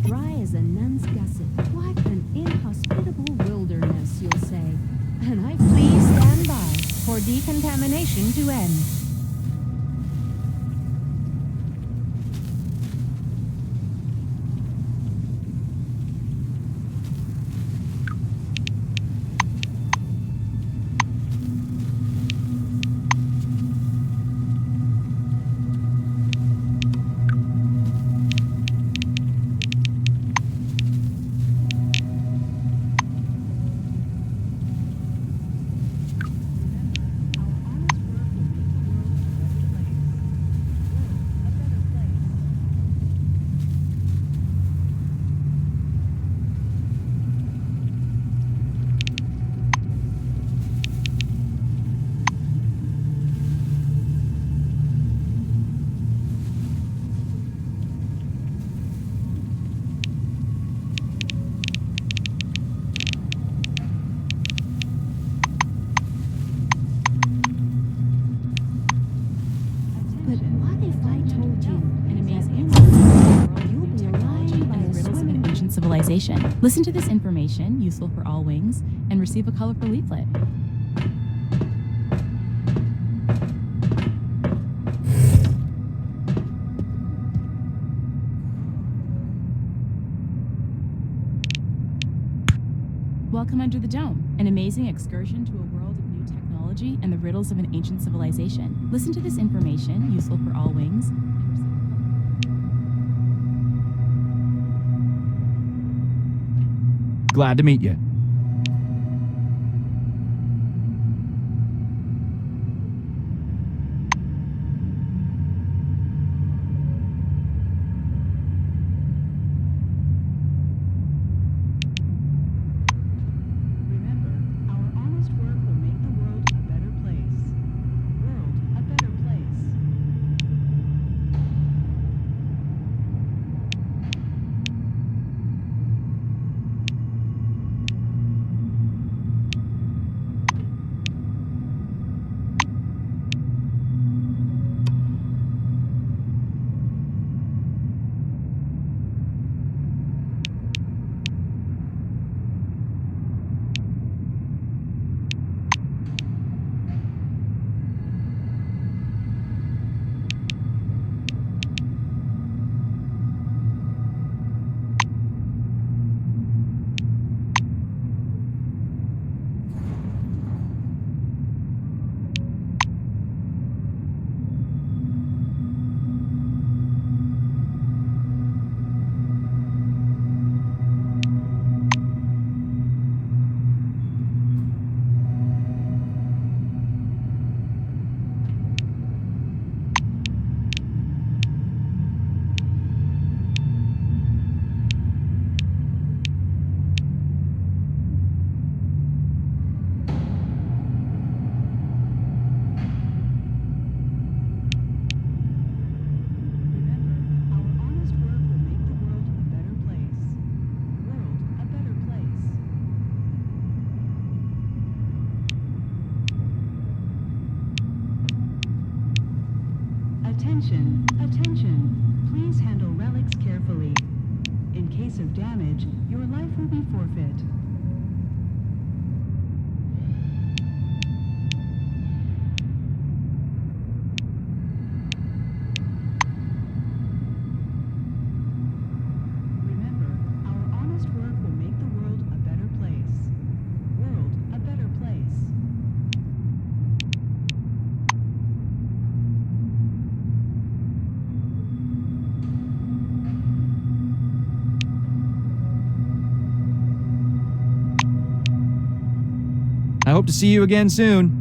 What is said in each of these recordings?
dry as a nun's gusset. What an inhospitable wilderness, you'll say. And I please stand by for decontamination to end. Civilization. Listen to this information, useful for all wings, and receive a colorful leaflet. Welcome Under the Dome, an amazing excursion to a world of new technology and the riddles of an ancient civilization. Listen to this information, useful for all wings, Glad to meet you. Attention, attention. Please handle relics carefully. In case of damage, your life will be forfeit. Remember, our honest work will make the world a better place. World a better place. I hope to see you again soon.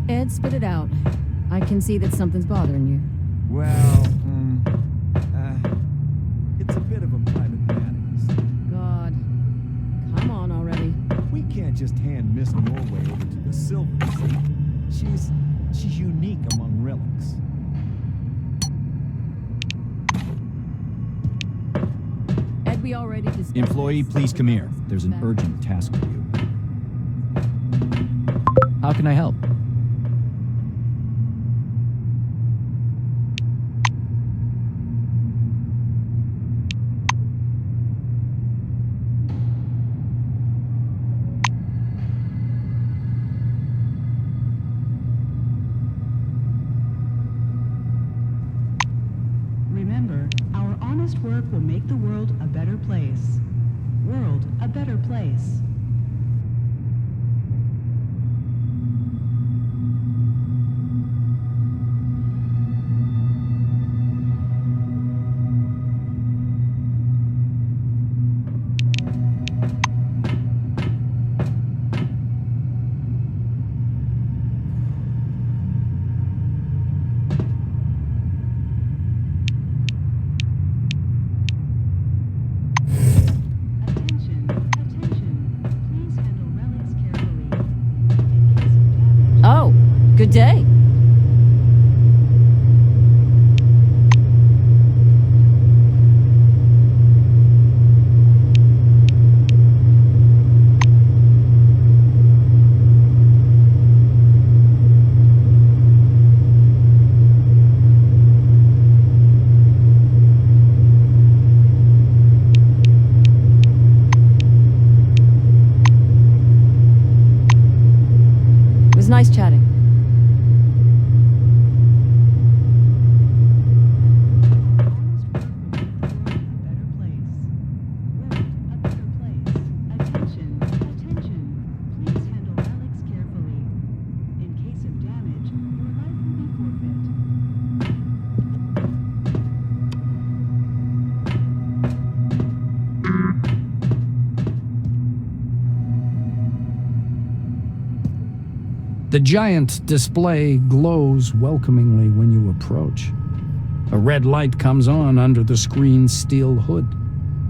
Ed, spit it out. I can see that something's bothering you. Well, it's a bit of a private matter. God. Come on already. We can't just hand Miss Norway over to the Silver Sea. She's unique among relics. Ed, we already discussed Employee, this. please come here. There's an urgent task for you. How can I help? work will make the world a better place. World a better place. Oh, good day. It was nice chatting. The giant display glows welcomingly when you approach. A red light comes on under the screen's steel hood.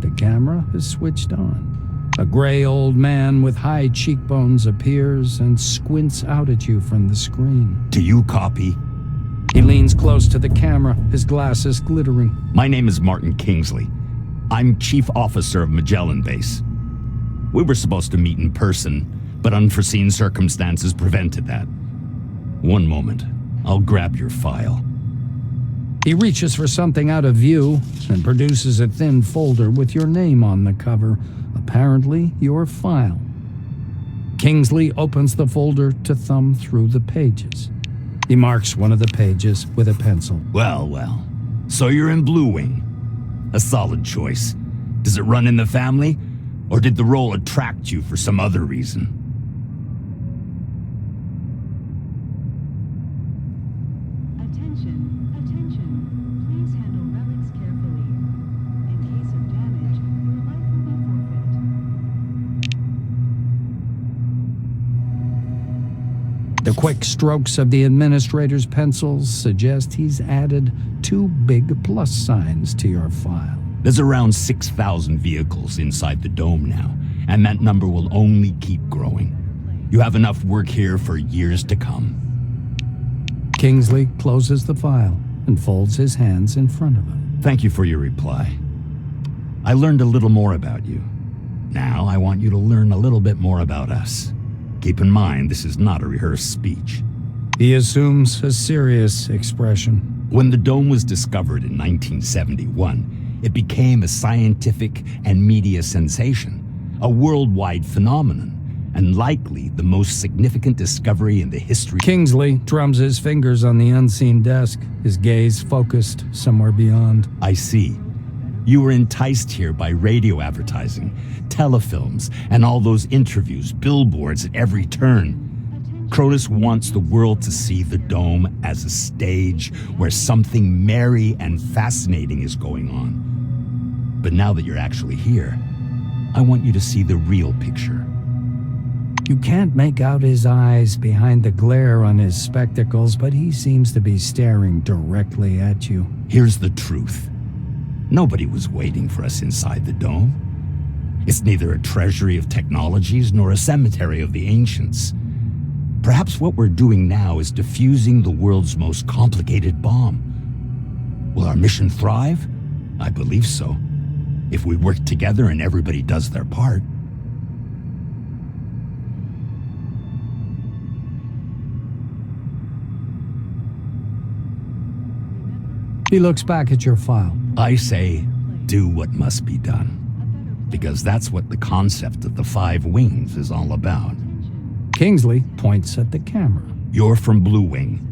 The camera is switched on. A gray old man with high cheekbones appears and squints out at you from the screen. Do you copy? He leans close to the camera, his glasses glittering. My name is Martin Kingsley. I'm Chief Officer of Magellan Base. We were supposed to meet in person, but unforeseen circumstances prevented that. One moment. I'll grab your file. He reaches for something out of view and produces a thin folder with your name on the cover, apparently your file. Kingsley opens the folder to thumb through the pages. He marks one of the pages with a pencil. Well, well. So you're in Blue Wing. A solid choice. Does it run in the family? Or did the role attract you for some other reason? The quick strokes of the administrator's pencils suggest he's added 2 big plus signs to your file. There's around 6,000 vehicles inside the dome now, and that number will only keep growing. You have enough work here for years to come. Kingsley closes the file and folds his hands in front of him. Thank you for your reply. I learned a little more about you. Now I want you to learn a little bit more about us. Keep in mind, this is not a rehearsed speech. He assumes a serious expression. When the dome was discovered in 1971, it became a scientific and media sensation, a worldwide phenomenon, and likely the most significant discovery in the history. Kingsley drums his fingers on the unseen desk, his gaze focused somewhere beyond. I see. You were enticed here by radio advertising, telefilms, and all those interviews, billboards at every turn. Cronus wants the world to see the dome as a stage where something merry and fascinating is going on. But now that you're actually here, I want you to see the real picture. You can't make out his eyes behind the glare on his spectacles, but he seems to be staring directly at you. Here's the truth. Nobody was waiting for us inside the dome. It's neither a treasury of technologies nor a cemetery of the ancients. Perhaps what we're doing now is defusing the world's most complicated bomb. Will our mission thrive? I believe so. If we work together and everybody does their part. He looks back at your file. I say, do what must be done. Because that's what the concept of the 5 wings is all about. Kingsley points at the camera. You're from Blue Wing.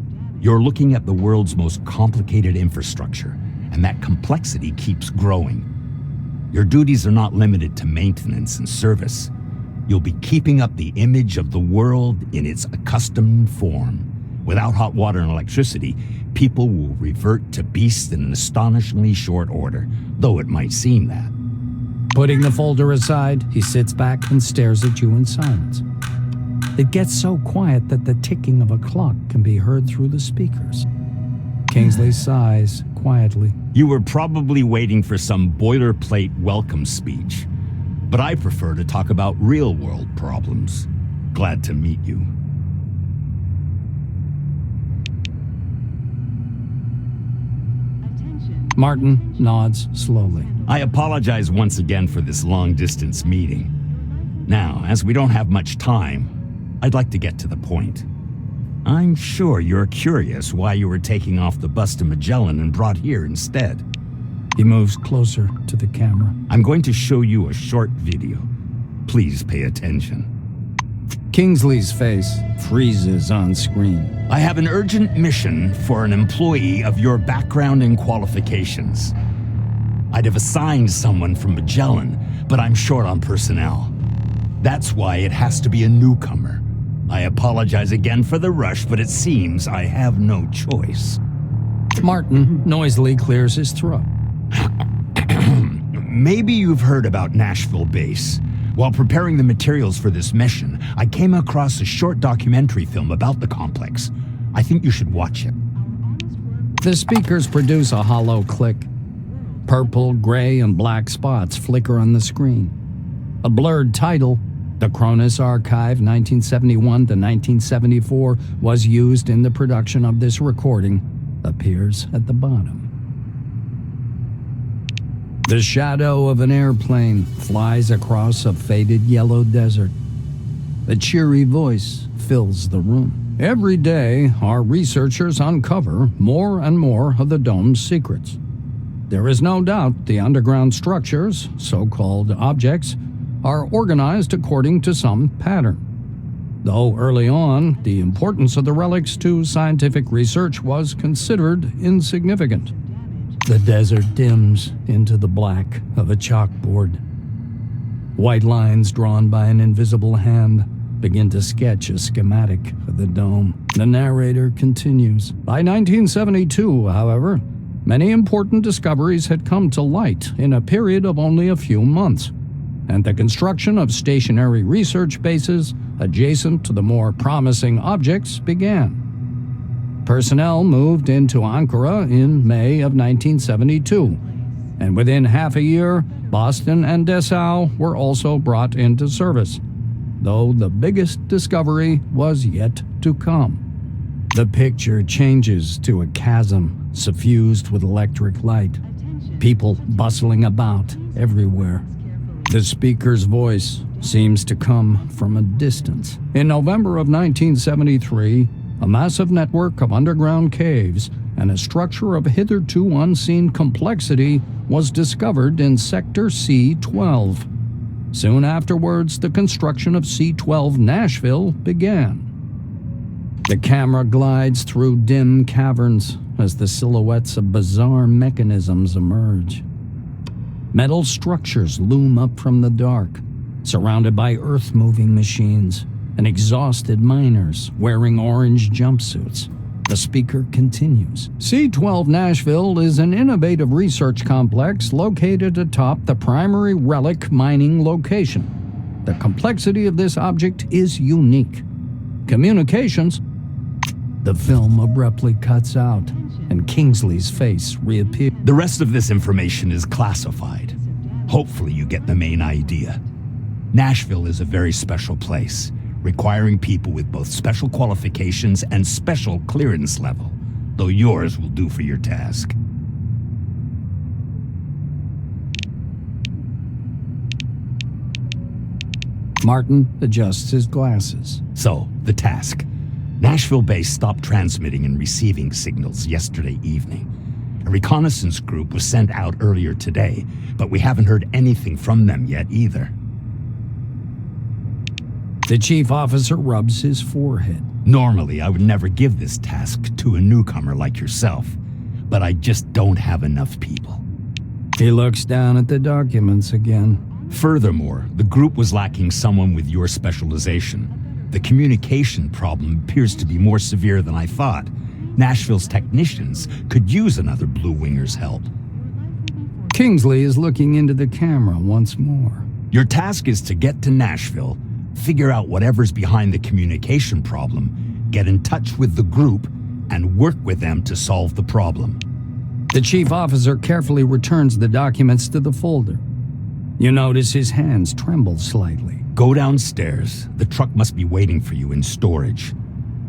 You're looking at the world's most complicated infrastructure, and that complexity keeps growing. Your duties are not limited to maintenance and service. You'll be keeping up the image of the world in its accustomed form. Without hot water and electricity, people will revert to beasts in an astonishingly short order, though it might seem that. Putting the folder aside, he sits back and stares at you in silence. It gets so quiet that the ticking of a clock can be heard through the speakers. Kingsley sighs quietly. You were probably waiting for some boilerplate welcome speech, but I prefer to talk about real-world problems. Glad to meet you. Attention. Martin nods slowly. I apologize once again for this long-distance meeting. Now, as we don't have much time, I'd like to get to the point. I'm sure you're curious why you were taking off the bus to Magellan and brought here instead. He moves closer to the camera. I'm going to show you a short video. Please pay attention. Kingsley's face freezes on screen. I have an urgent mission for an employee of your background and qualifications. I'd have assigned someone from Magellan, but I'm short on personnel. That's why it has to be a newcomer. I apologize again for the rush, but it seems I have no choice. Martin noisily clears his throat. Maybe you've heard about Nashville Base. While preparing the materials for this mission, I came across a short documentary film about the complex. I think you should watch it. The speakers produce a hollow click. Purple, gray, and black spots flicker on the screen. A blurred title, The Cronus Archive 1971 to 1974, was used in the production of this recording, appears at the bottom. The shadow of an airplane flies across a faded yellow desert. A cheery voice fills the room. Every day, our researchers uncover more and more of the dome's secrets. There is no doubt the underground structures, so-called objects, are organized according to some pattern. Though early on, the importance of the relics to scientific research was considered insignificant. The desert dims into the black of a chalkboard. White lines drawn by an invisible hand begin to sketch a schematic of the dome. The narrator continues. By 1972, however, many important discoveries had come to light in a period of only a few months, and the construction of stationary research bases adjacent to the more promising objects began. Personnel moved into Ankara in May of 1972, and within half a year, Boston and Dessau were also brought into service, though the biggest discovery was yet to come. The picture changes to a chasm suffused with electric light, people bustling about everywhere. The speaker's voice seems to come from a distance. In November of 1973, a massive network of underground caves and a structure of hitherto unseen complexity was discovered in Sector C-12. Soon afterwards, the construction of C-12 Nashville began. The camera glides through dim caverns as the silhouettes of bizarre mechanisms emerge. Metal structures loom up from the dark, surrounded by earth-moving machines and exhausted miners wearing orange jumpsuits. The speaker continues. C-12 Nashville is an innovative research complex located atop the primary relic mining location. The complexity of this object is unique. Communications. The film abruptly cuts out, and Kingsley's face reappears. The rest of this information is classified. Hopefully you get the main idea. Nashville is a very special place, requiring people with both special qualifications and special clearance level, though yours will do for your task. Martin adjusts his glasses. So, the task. Nashville Base stopped transmitting and receiving signals yesterday evening. A reconnaissance group was sent out earlier today, but we haven't heard anything from them yet either. The chief officer rubs his forehead. Normally, I would never give this task to a newcomer like yourself, but I just don't have enough people. He looks down at the documents again. Furthermore, the group was lacking someone with your specialization. The communication problem appears to be more severe than I thought. Nashville's technicians could use another Blue Winger's help. Kingsley is looking into the camera once more. Your task is to get to Nashville, figure out whatever's behind the communication problem, get in touch with the group, and work with them to solve the problem. The chief officer carefully returns the documents to the folder. You notice his hands tremble slightly. Go downstairs. The truck must be waiting for you in storage.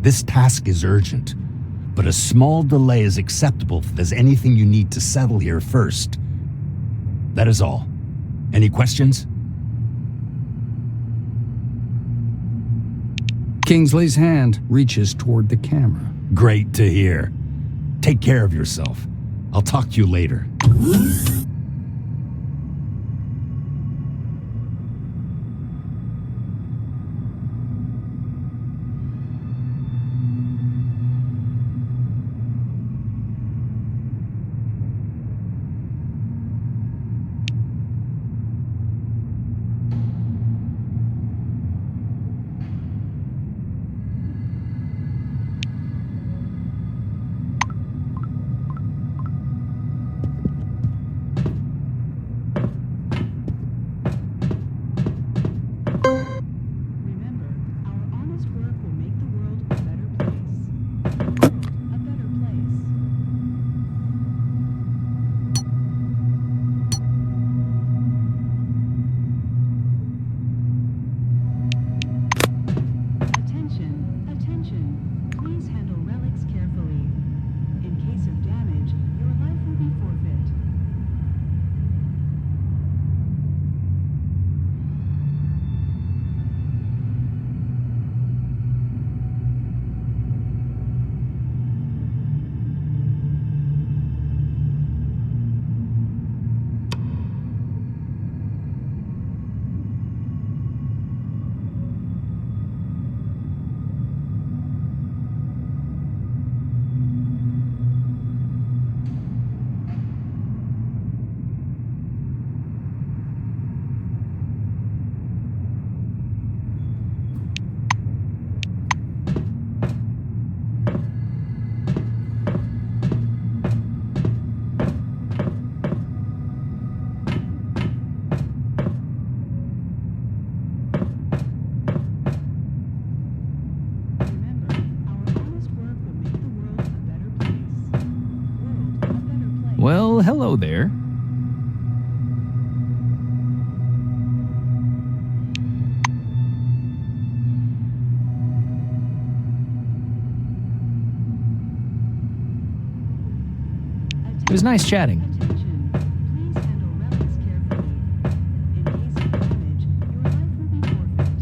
This task is urgent, but a small delay is acceptable if there's anything you need to settle here first. That is all. Any questions? Kingsley's hand reaches toward the camera. Great to hear. Take care of yourself. I'll talk to you later. Remember, our honest work will make the world a better place. The world a better place. Attention, attention. Please handle relics carefully. In case of damage, your life will be forfeit. Remember, our honest work will make the world a better place. World a better place. Well, hello there. It was nice chatting. Attention. Please handle relics carefully. In case of damage, your life will be forfeit.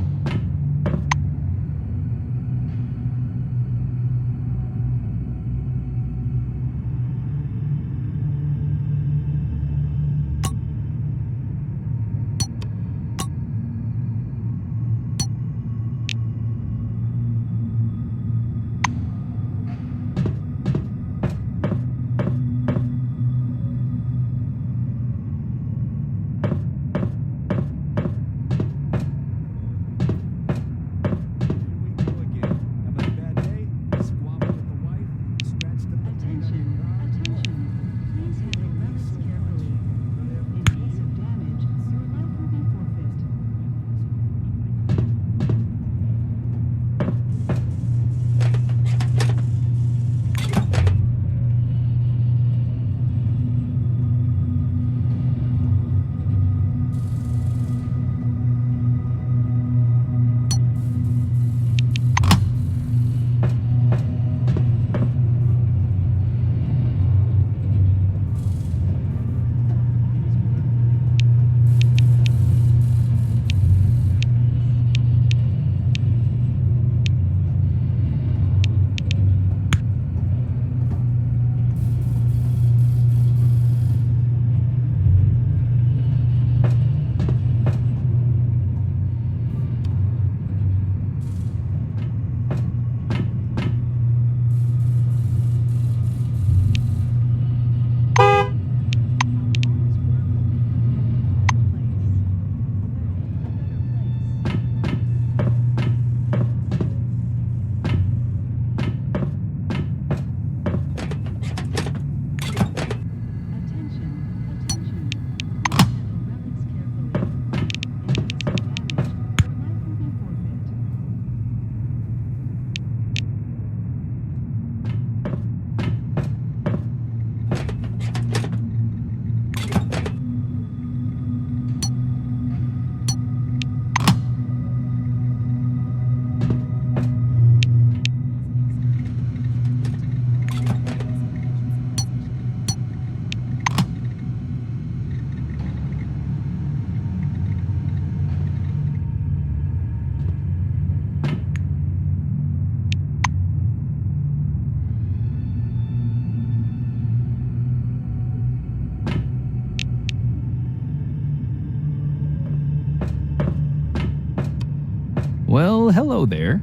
Well, hello there.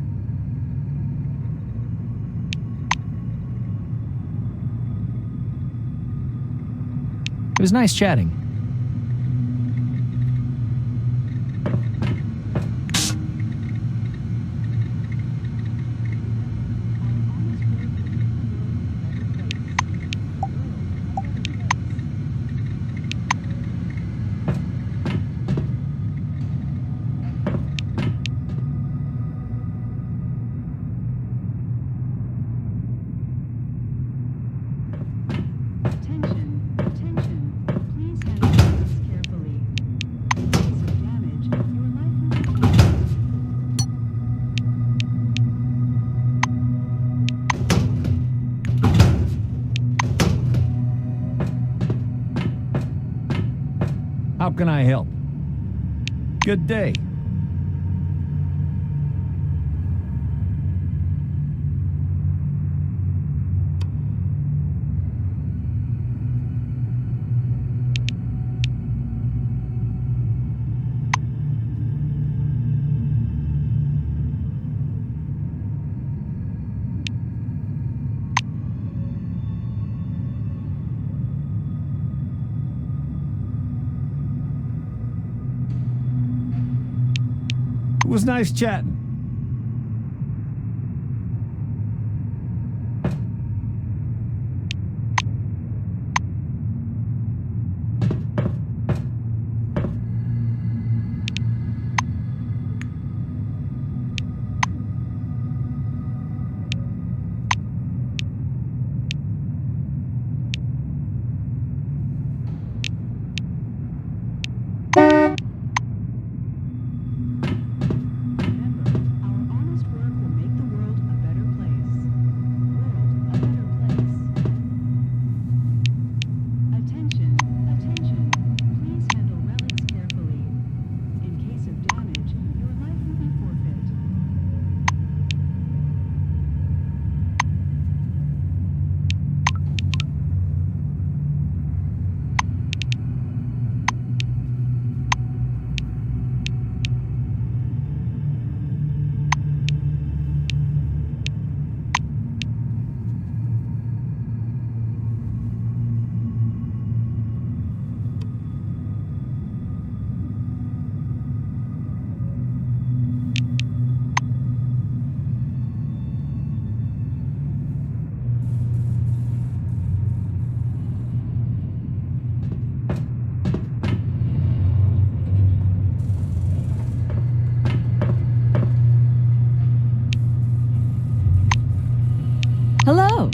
It was nice chatting. How can I help? Good day. It was nice chatting. Hello.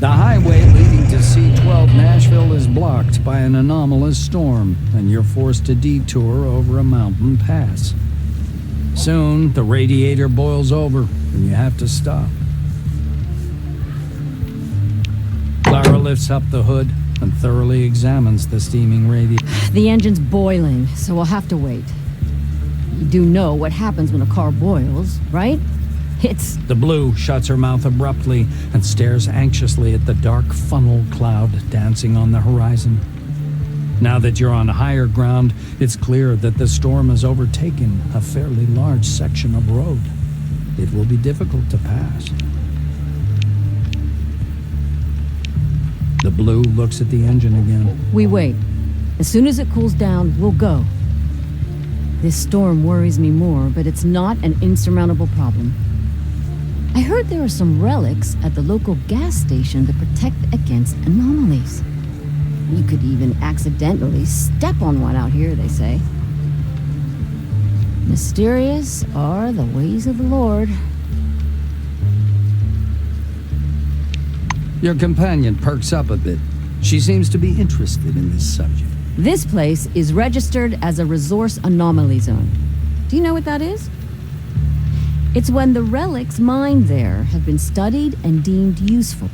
The highway leading to C-12 Nashville is blocked by an anomalous storm, and you're forced to detour over a mountain pass. Soon, the radiator boils over, and you have to stop. Clara lifts up the hood and thoroughly examines the steaming radiator. The engine's boiling, so we'll have to wait. You do know what happens when a car boils, right? It's... The Blue shuts her mouth abruptly and stares anxiously at the dark funnel cloud dancing on the horizon. Now that you're on higher ground, it's clear that the storm has overtaken a fairly large section of road. It will be difficult to pass. The Blue looks at the engine again. We wait. As soon as it cools down, we'll go. This storm worries me more, but it's not an insurmountable problem. I heard there are some relics at the local gas station that protect against anomalies. You could even accidentally step on one out here, they say. Mysterious are the ways of the Lord. Your companion perks up a bit. She seems to be interested in this subject. This place is registered as a resource anomaly zone. Do you know what that is? It's when the relics mined there have been studied and deemed useful.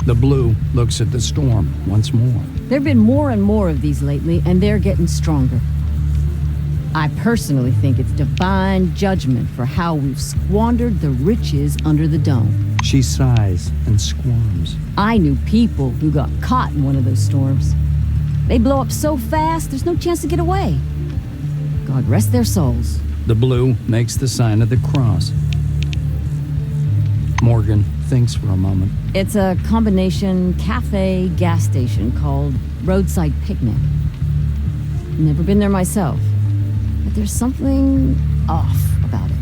The Blue looks at the storm once more. There've been more and more of these lately, and they're getting stronger. I personally think it's divine judgment for how we've squandered the riches under the dome. She sighs and squirms. I knew people who got caught in one of those storms. They blow up so fast, there's no chance to get away. God rest their souls. The Blue makes the sign of the cross. Morgan thinks for a moment. It's a combination cafe gas station called Roadside Picnic. Never been there myself, but there's something off about it.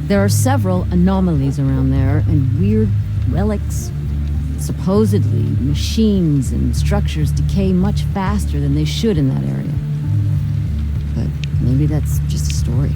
There are several anomalies around there and weird relics. Supposedly, machines and structures decay much faster than they should in that area. But maybe that's just a story.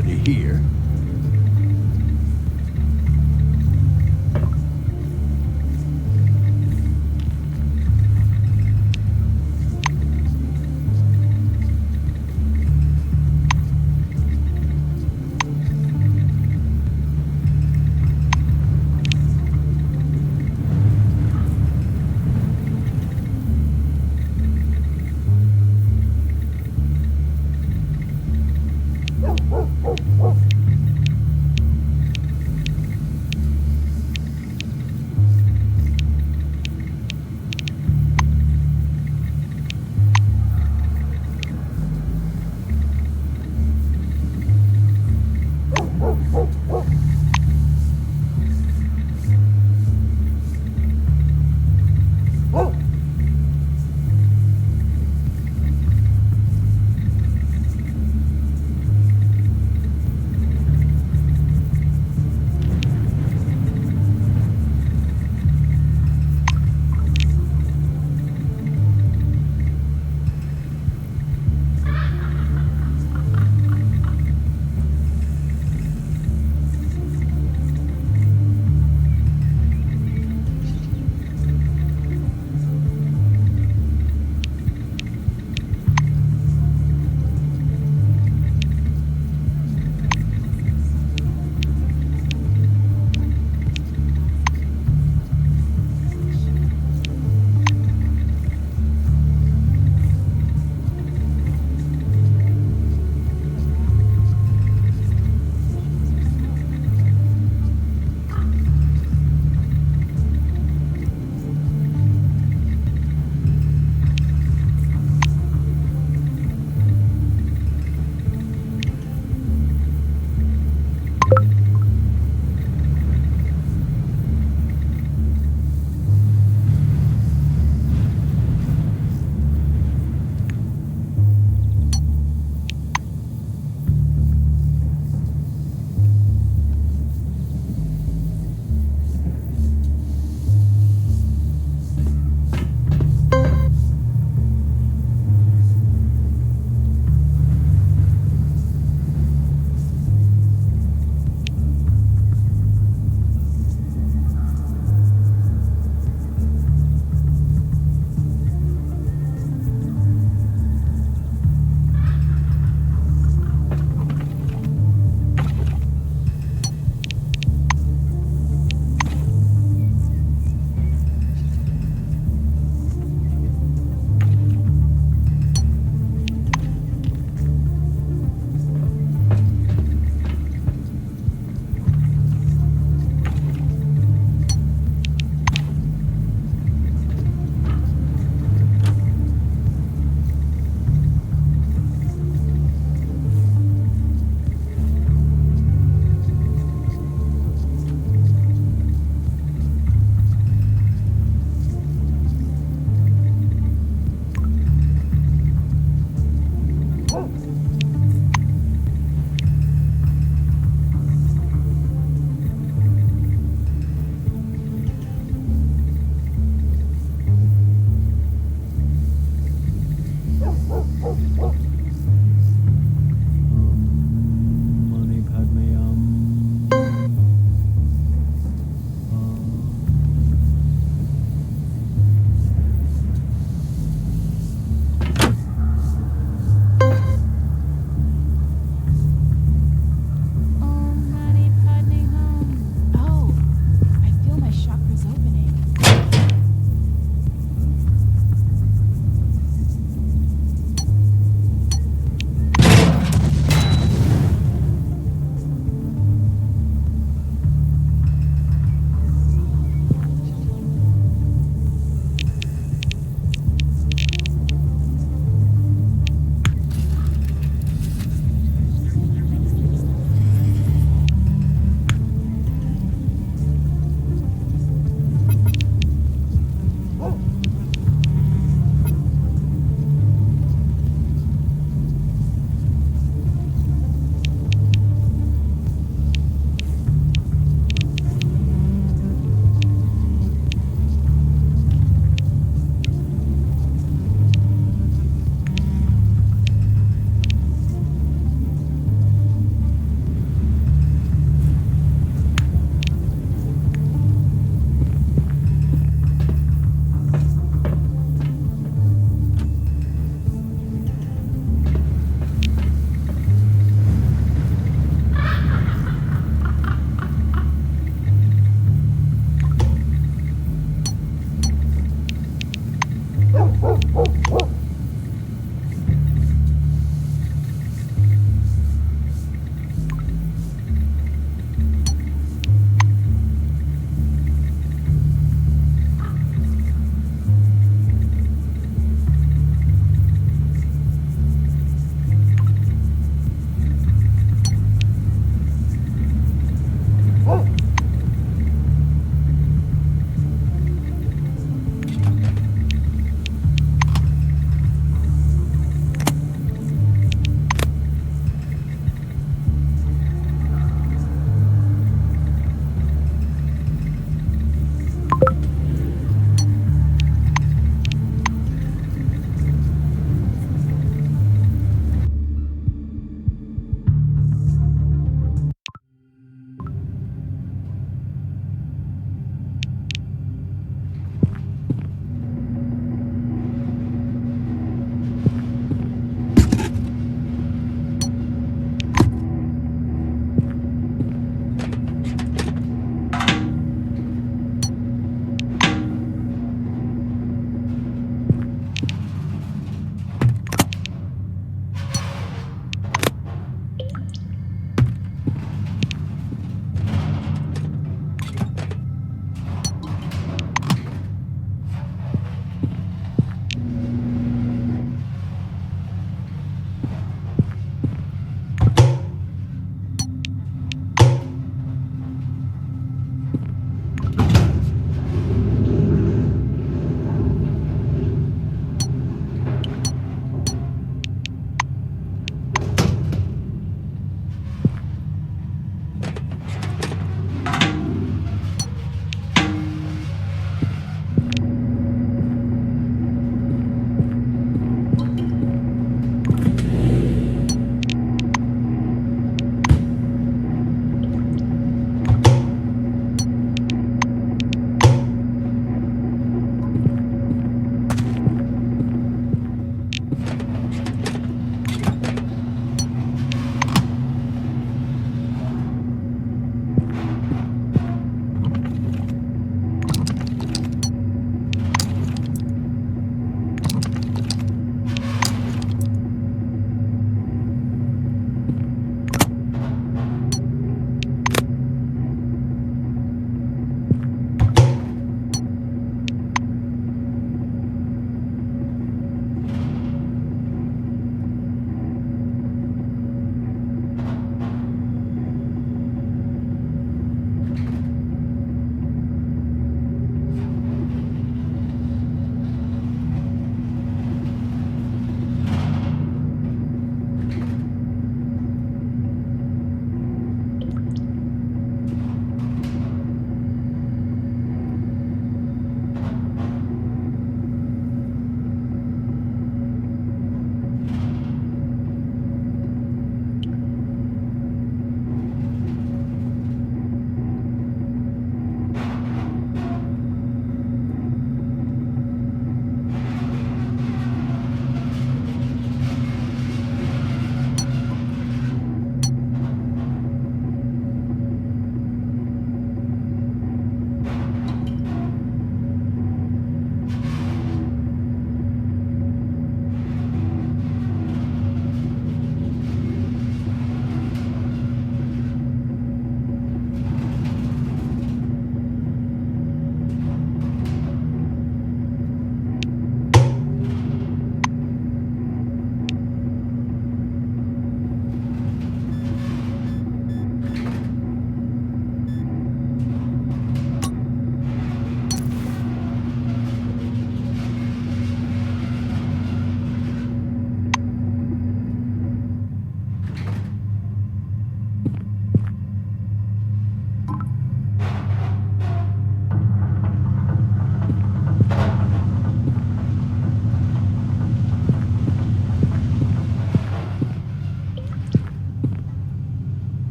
already here.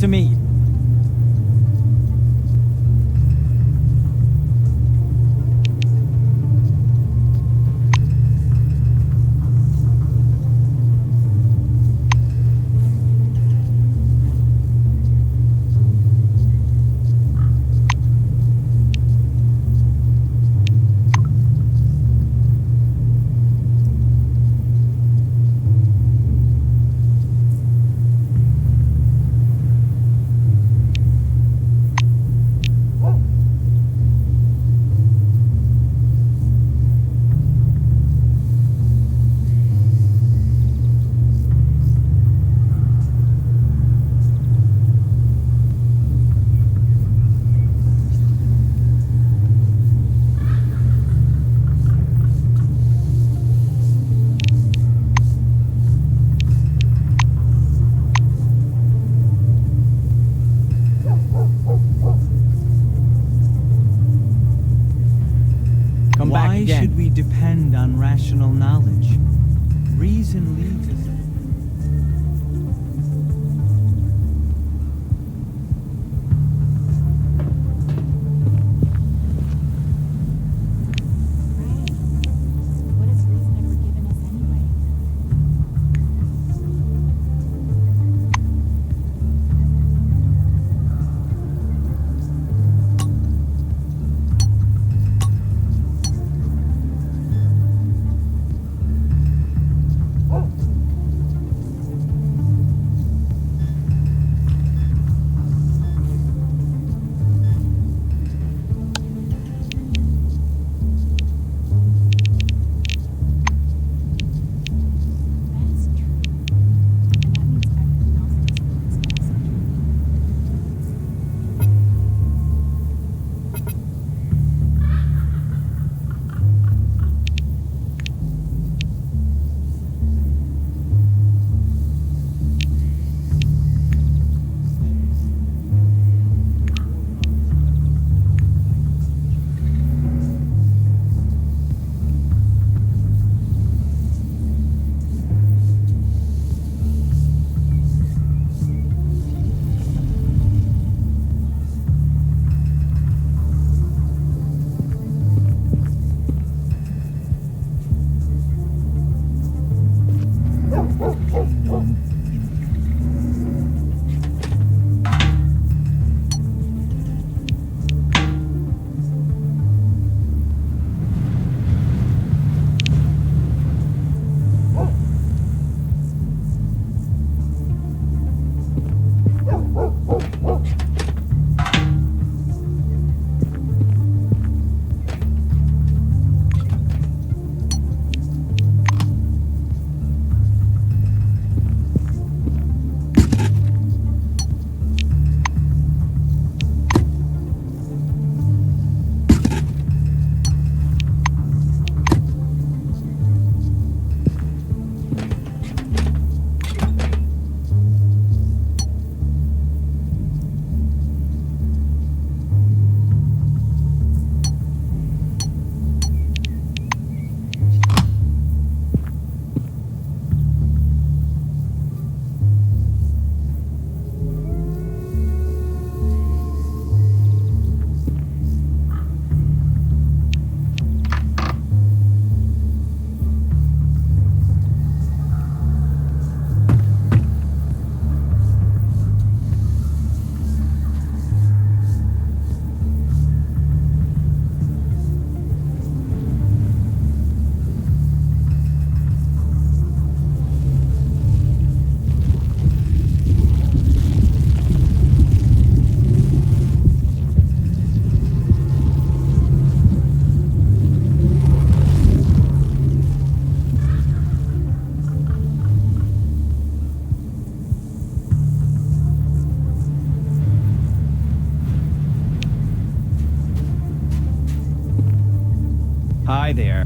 to meet you. Why should we depend on rational knowledge? Reason leads us. What has reason ever given us anyway? That is true. And that means everything else in this world is also true. Hi there.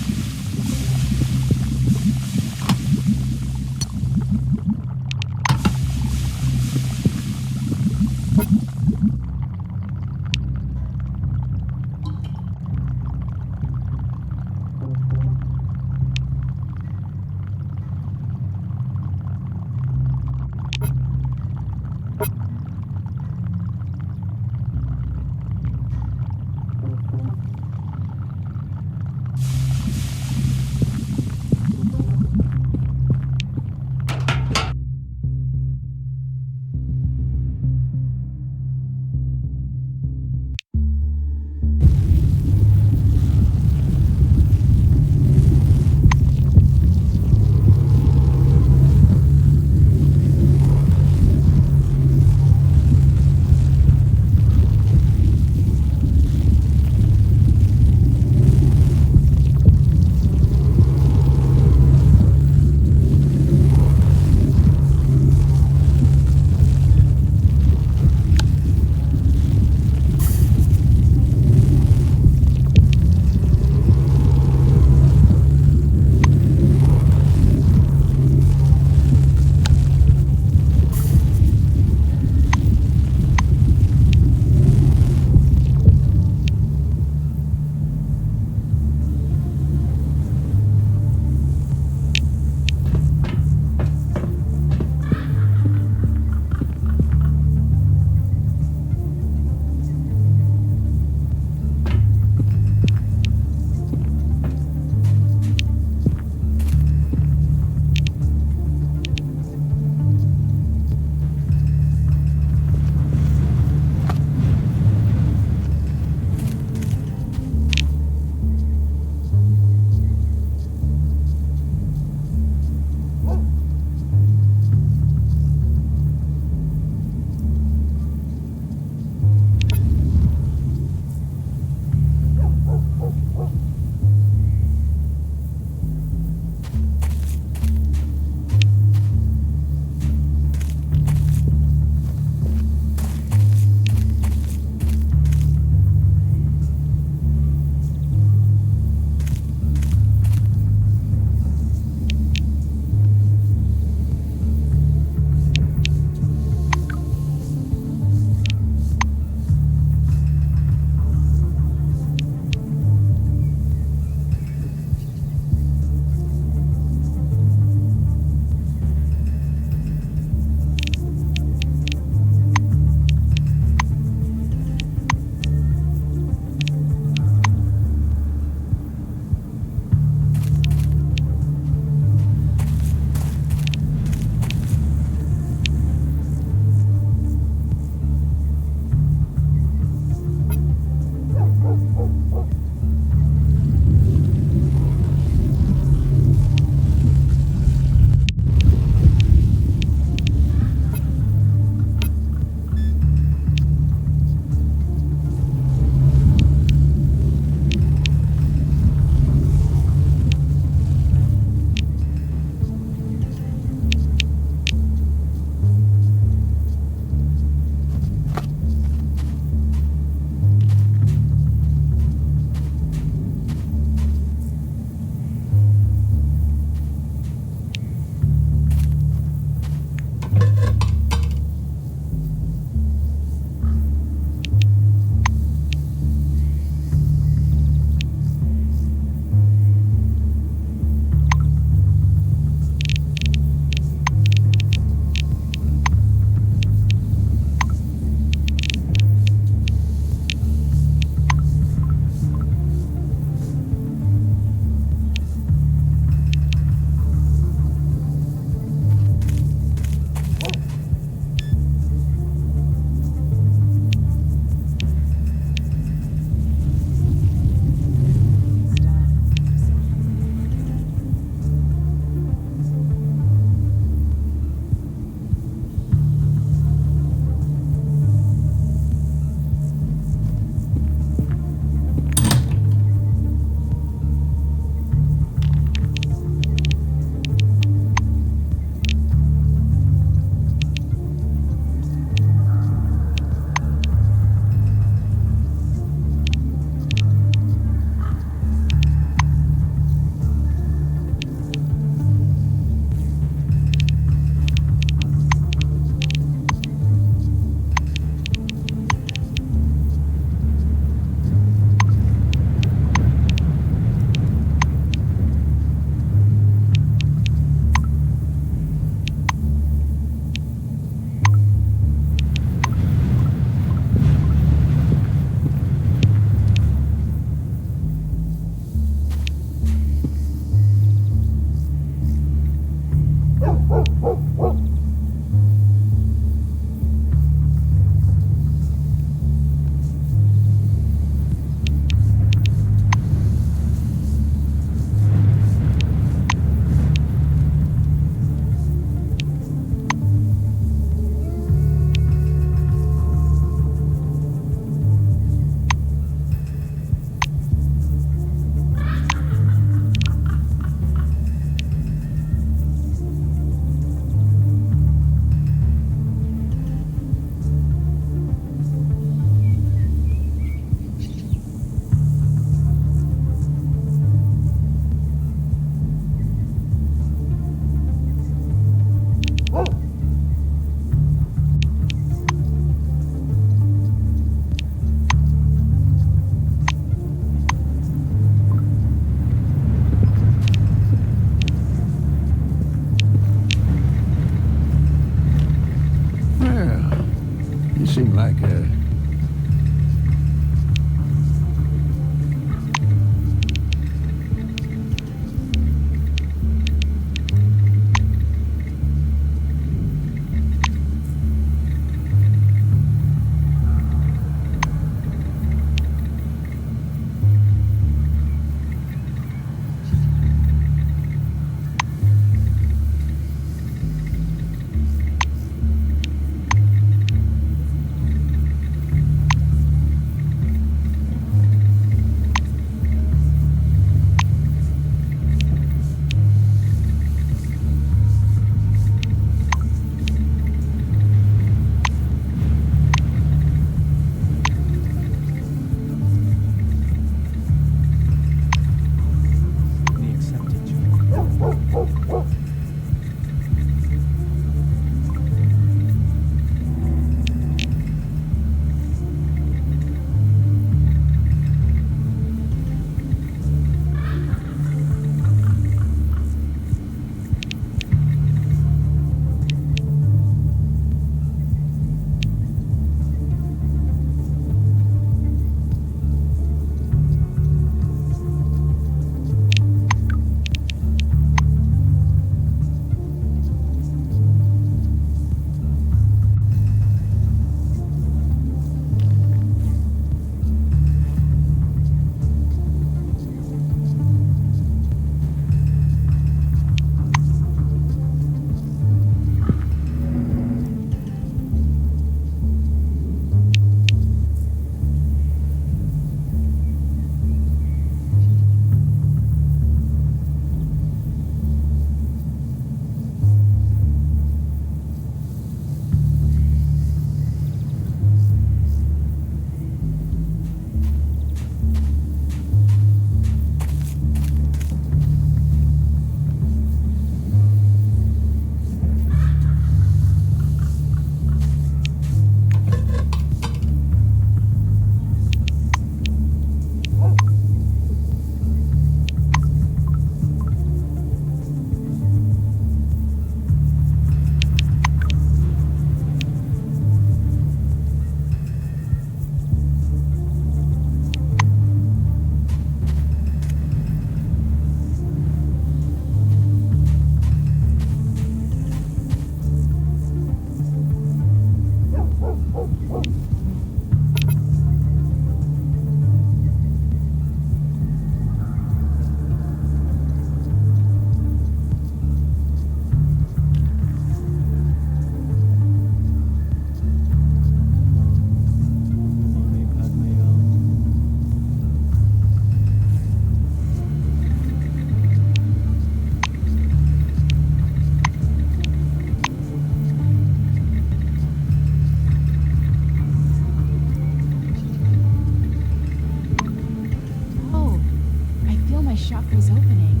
shop was opening.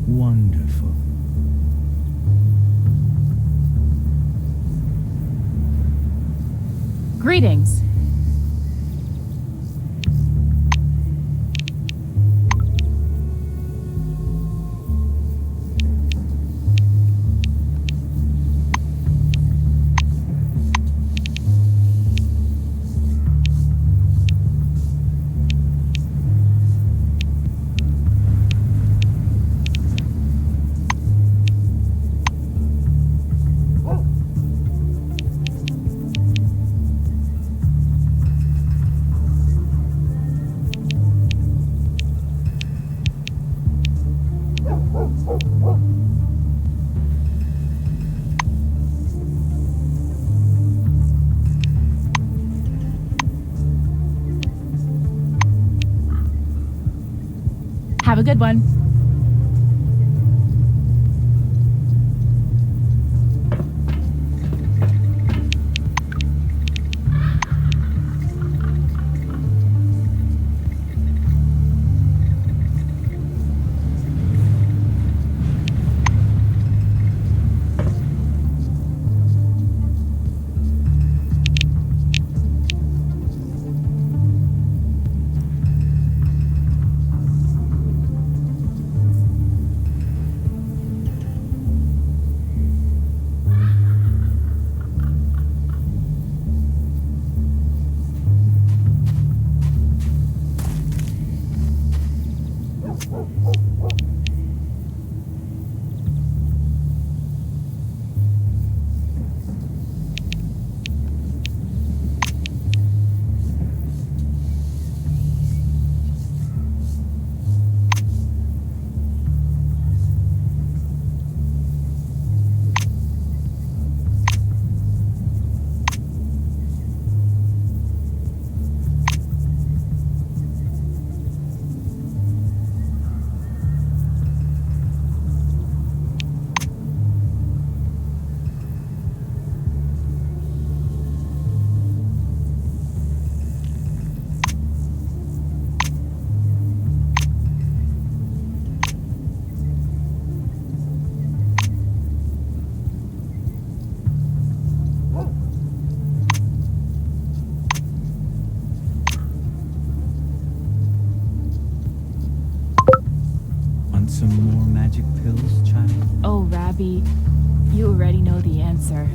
Wonderful. Greetings. Have a good one. Want some more magic pills, child? Oh, Rabbi, you already know the answer.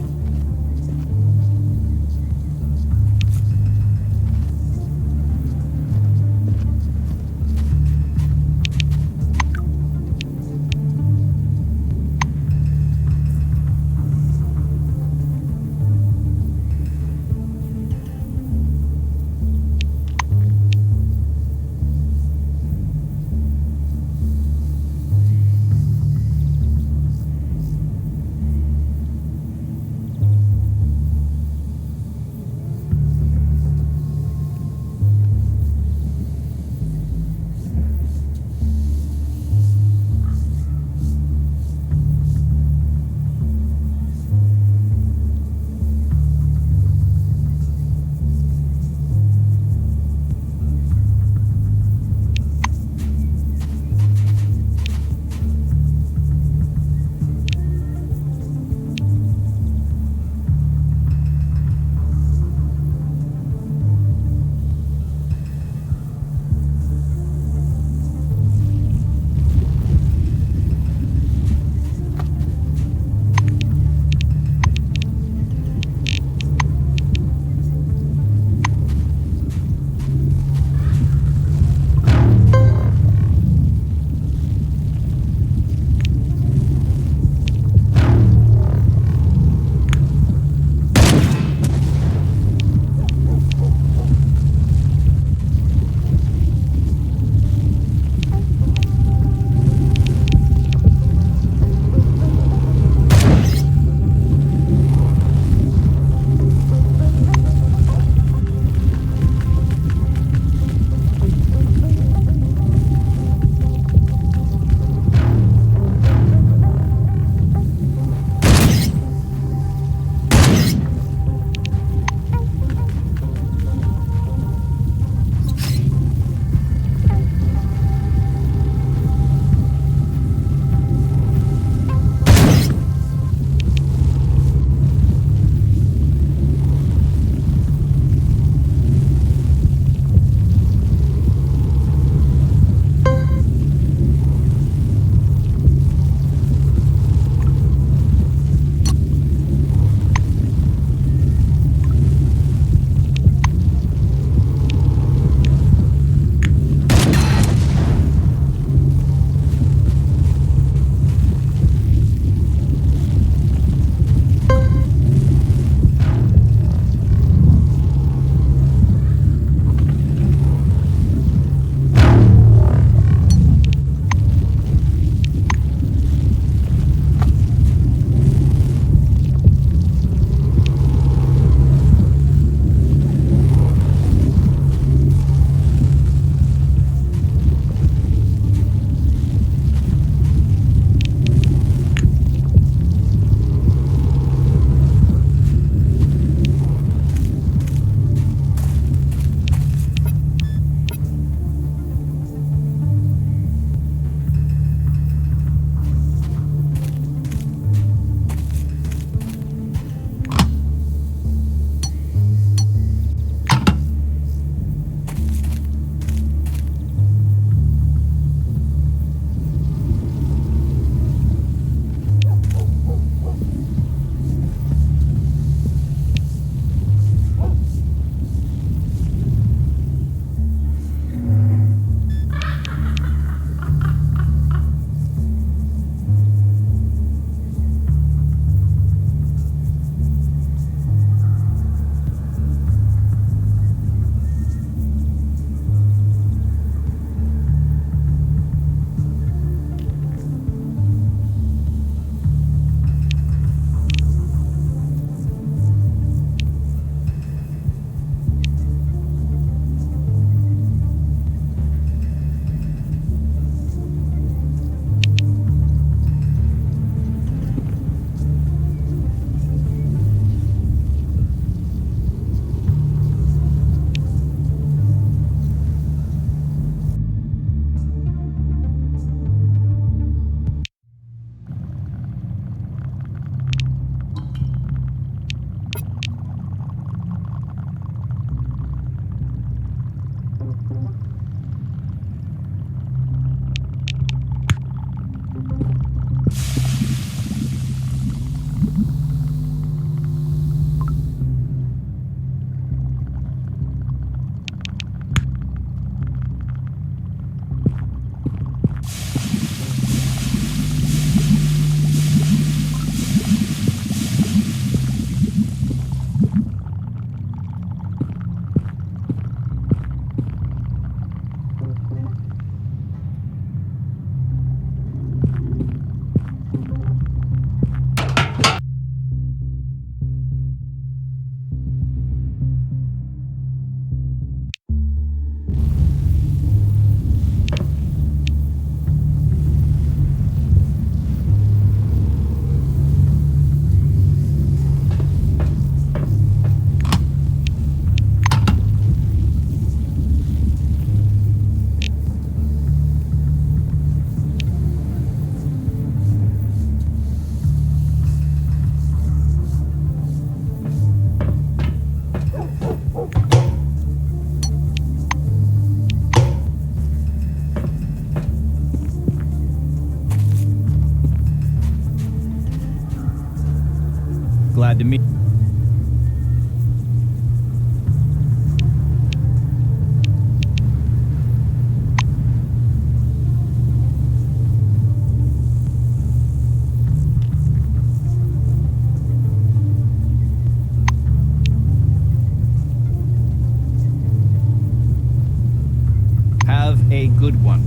Glad to meet. Have a good one.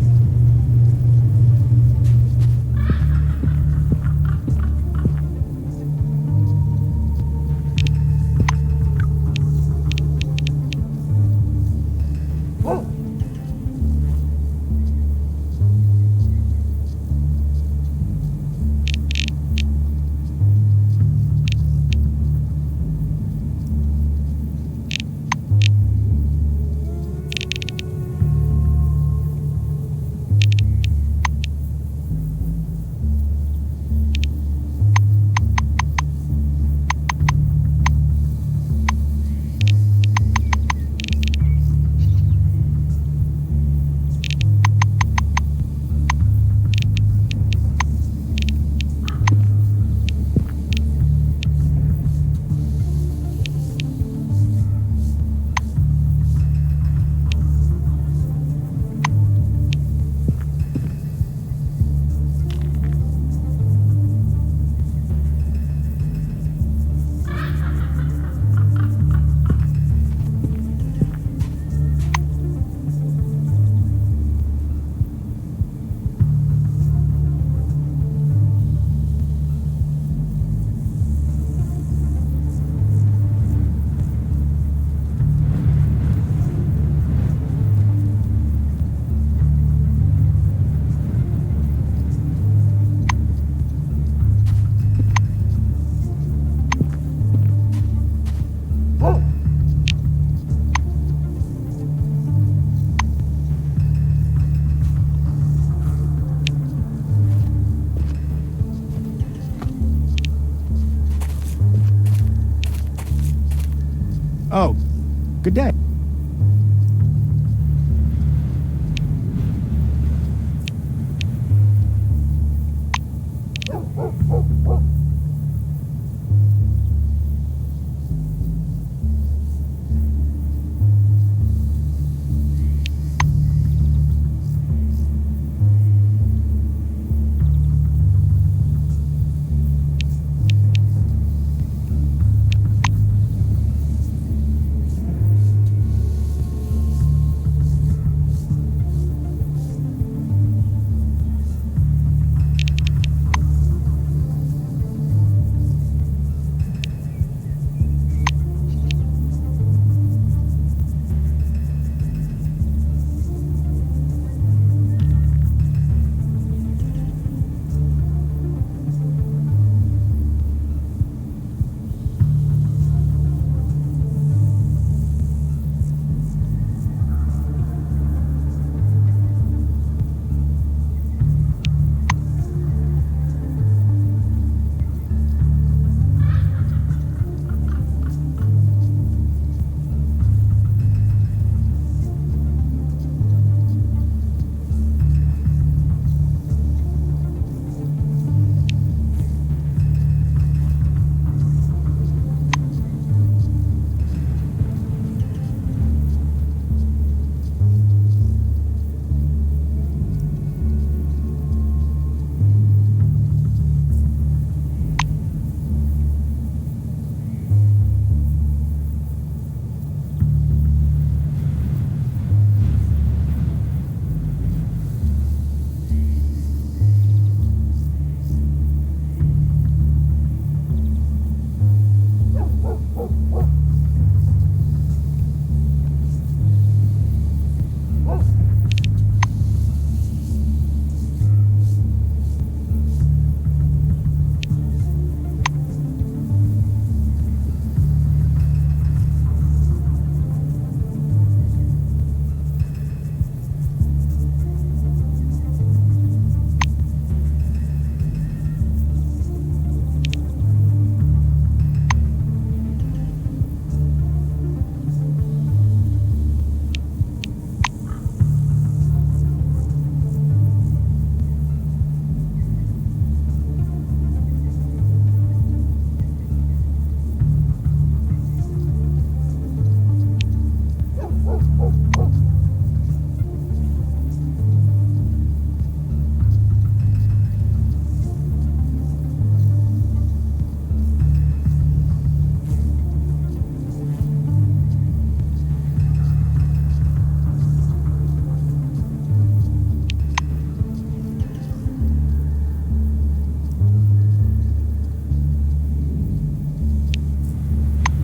Oh, good day.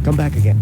Come back again.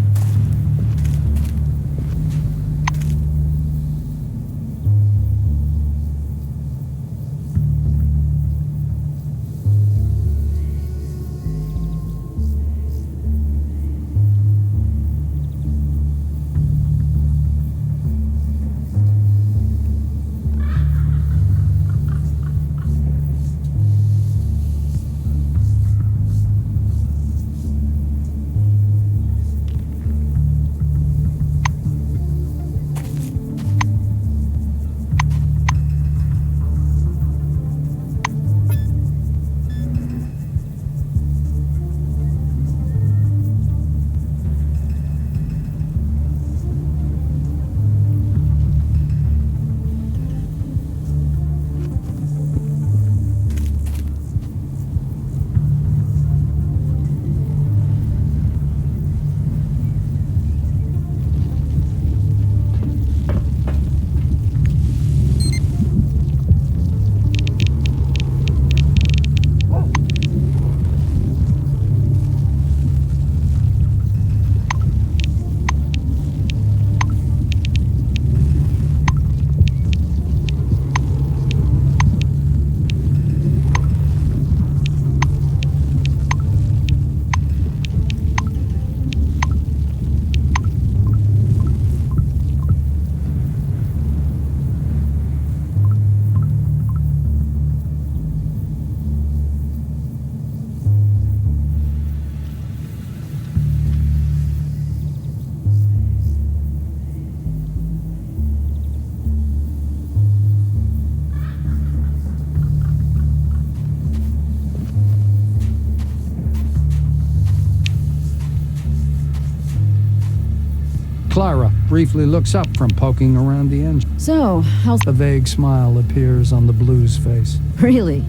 Clara briefly looks up from poking around the engine. So, how's... A vague smile appears on the Blue's face. Really?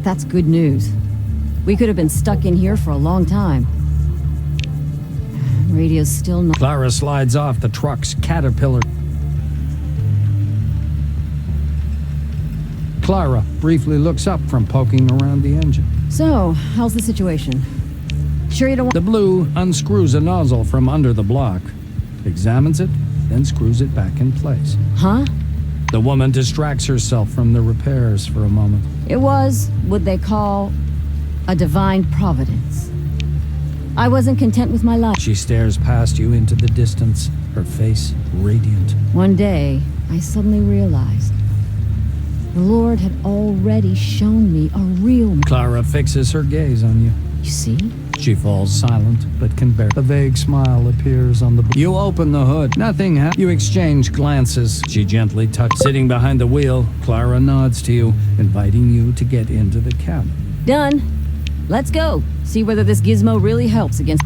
That's good news. We could have been stuck in here for a long time. Radio's still not... Clara slides off the truck's caterpillar. Clara briefly looks up from poking around the engine. So, how's the situation? Sure you don't want... The Blue unscrews a nozzle from under the block, examines it, then screws it back in place. Huh? The woman distracts herself from the repairs for a moment. It was what they call a divine providence. I wasn't content with my life. She stares past you into the distance, her face radiant. One day, I suddenly realized the Lord had already shown me a real... Clara fixes her gaze on you. You see? She falls silent, but can bear. A vague smile appears on the... You open the hood. Nothing happens. You exchange glances. She gently touches. Sitting behind the wheel, Clara nods to you, inviting you to get into the cab. Done. Let's go. See whether this gizmo really helps against...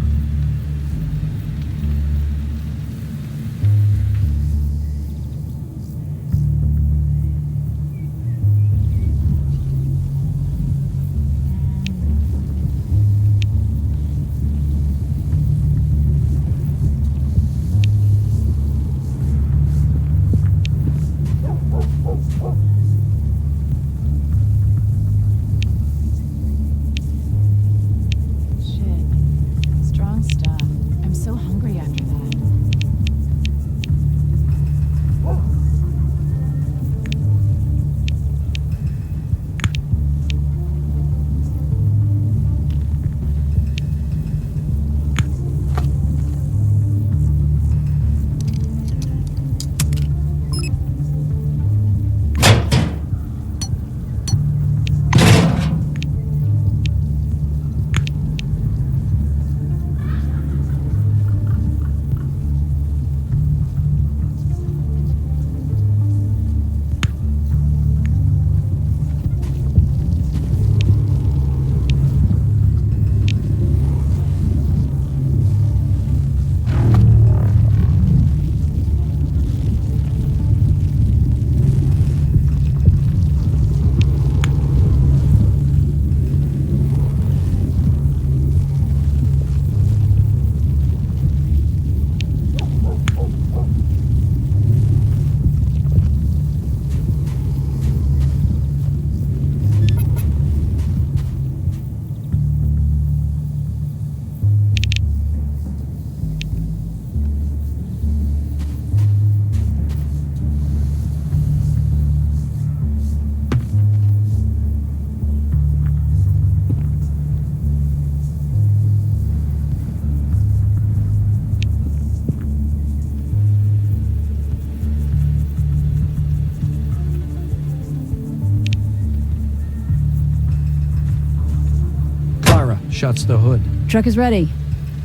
shuts the hood. Truck is ready.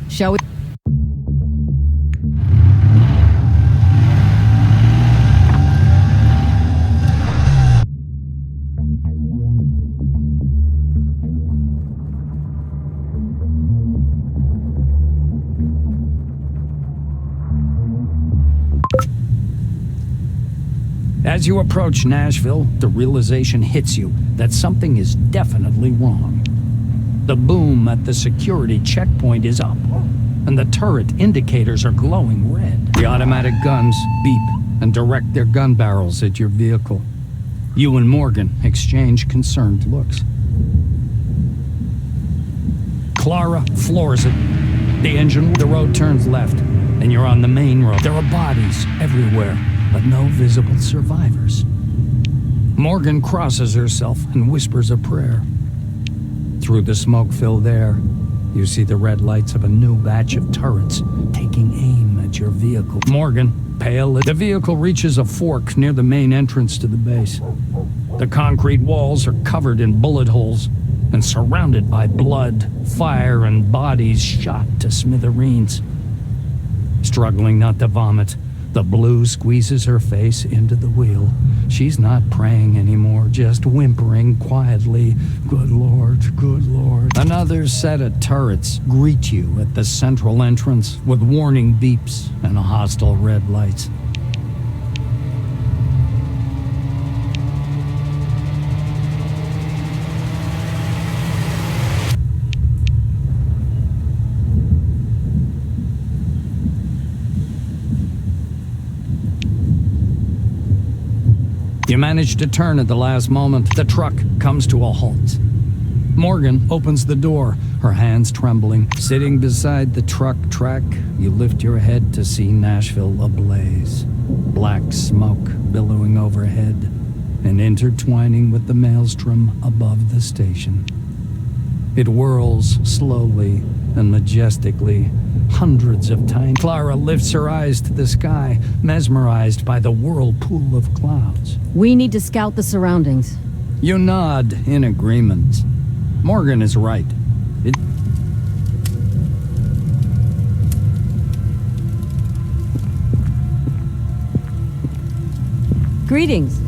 Shall we? As you approach Nashville, the realization hits you that something is definitely wrong. The boom at the security checkpoint is up, and the turret indicators are glowing red. The automatic guns beep and direct their gun barrels at your vehicle. You and Morgan exchange concerned looks. Clara floors it. The the road turns left, and you're on the main road. There are bodies everywhere, but no visible survivors. Morgan crosses herself and whispers a prayer. Through the smoke-filled air, you see the red lights of a new batch of turrets taking aim at your vehicle. Morgan, pale, the vehicle reaches a fork near the main entrance to the base. The concrete walls are covered in bullet holes and surrounded by blood, fire, and bodies shot to smithereens. Struggling not to vomit, the Blue squeezes her face into the wheel. She's not praying anymore, just whimpering quietly, "Good Lord, good Lord." Another set of turrets greet you at the central entrance with warning beeps and hostile red lights. You manage to turn at the last moment. The truck comes to a halt. Morgan opens the door, her hands trembling. Sitting beside the truck track, you lift your head to see Nashville ablaze. Black smoke billowing overhead and intertwining with the maelstrom above the station. It whirls slowly and majestically, hundreds of tiny... Clara lifts her eyes to the sky, mesmerized by the whirlpool of clouds. We need to scout the surroundings. You nod in agreement. Morgan is right. Greetings.